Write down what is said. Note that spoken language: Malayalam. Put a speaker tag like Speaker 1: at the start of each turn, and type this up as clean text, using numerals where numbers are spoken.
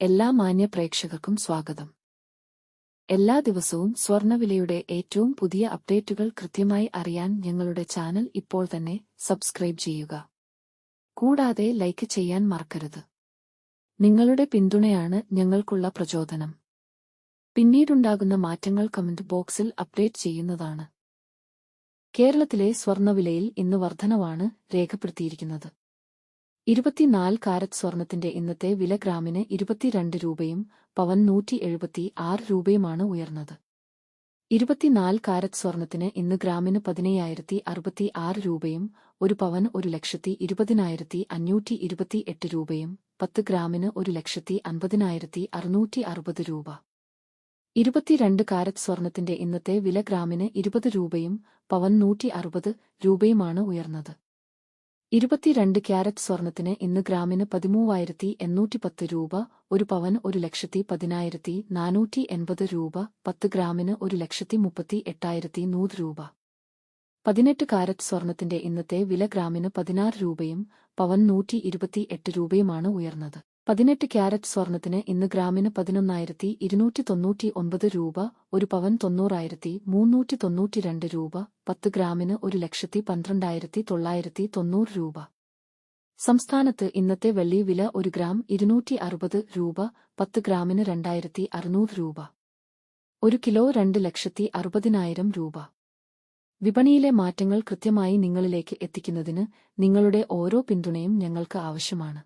Speaker 1: എല്ലാ മാന്യ പ്രേക്ഷകർക്കും സ്വാഗതം. എല്ലാ ദിവസവും സ്വർണ്ണവിലയുടെ ഏറ്റവും പുതിയ അപ്ഡേറ്റുകൾ കൃത്യമായി അറിയാൻ ഞങ്ങളുടെ ചാനൽ ഇപ്പോൾ തന്നെ സബ്സ്ക്രൈബ് ചെയ്യുക. കൂടാതെ ലൈക്ക് ചെയ്യാൻ മറക്കരുത്. നിങ്ങളുടെ പിന്തുണയാണ് ഞങ്ങൾക്കുള്ള പ്രചോദനം. പിന്നീടുണ്ടാകുന്ന മാറ്റങ്ങൾ കമന്റ് ബോക്സിൽ അപ്ഡേറ്റ് ചെയ്യുന്നതാണ്. കേരളത്തിലെ സ്വർണ്ണവിലയിൽ ഇന്ന് വർധനവാണ് രേഖപ്പെടുത്തിയിരിക്കുന്നത്. 24 കാരറ്റ് സ്വർണത്തിന്റെ ഇന്നത്തെ വില ഗ്രാമിന് 22 രൂപയും പവൻ 176 രൂപയുമാണ് ഉയർന്നത്. 24 കാരറ്റ് സ്വർണത്തിന് ഇന്ന് ഗ്രാമിന് 15,066 രൂപയും ഒരു പവൻ 1,20,528 രൂപയും 10 ഗ്രാമിന് 1,50,660 രൂപ. 22 കാരറ്റ് സ്വർണത്തിന്റെ ഇന്നത്തെ വില ഗ്രാമിന് 20 രൂപയും പവൻ 160 രൂപയുമാണ് ഉയർന്നത്. 22 ക്യാരറ്റ് സ്വർണത്തിന് ഇന്ന് ഗ്രാമിന് 13,810 രൂപ, ഒരു പവൻ 1,10,480 രൂപ, 10 ഗ്രാമിന് 1,38,100 രൂപ. 18 കാരറ്റ് സ്വർണത്തിന്റെ ഇന്നത്തെ വില ഗ്രാമിന് 16 രൂപയും പവൻ 128 രൂപയുമാണ് ഉയർന്നത്. 18 ക്യാരറ്റ് സ്വർണത്തിന് ഇന്ന് ഗ്രാമിന് 11,299 രൂപ, ഒരു പവൻ 90,392 രൂപ, 10 ഗ്രാമിന് 1,12,990 രൂപ. സംസ്ഥാനത്ത് ഇന്നത്തെ വെള്ളി വില 1 ഗ്രാം 260 രൂപ, 10 ഗ്രാമിന് 2,600 രൂപ. 1 കിലോ 2,60,000 രൂപ. വിപണിയിലെ മാറ്റങ്ങൾ കൃത്യമായി നിങ്ങളിലേക്ക് എത്തിക്കുന്നതിന് നിങ്ങളുടെ ഓരോ പിന്തുണയും ഞങ്ങൾക്ക് ആവശ്യമാണ്.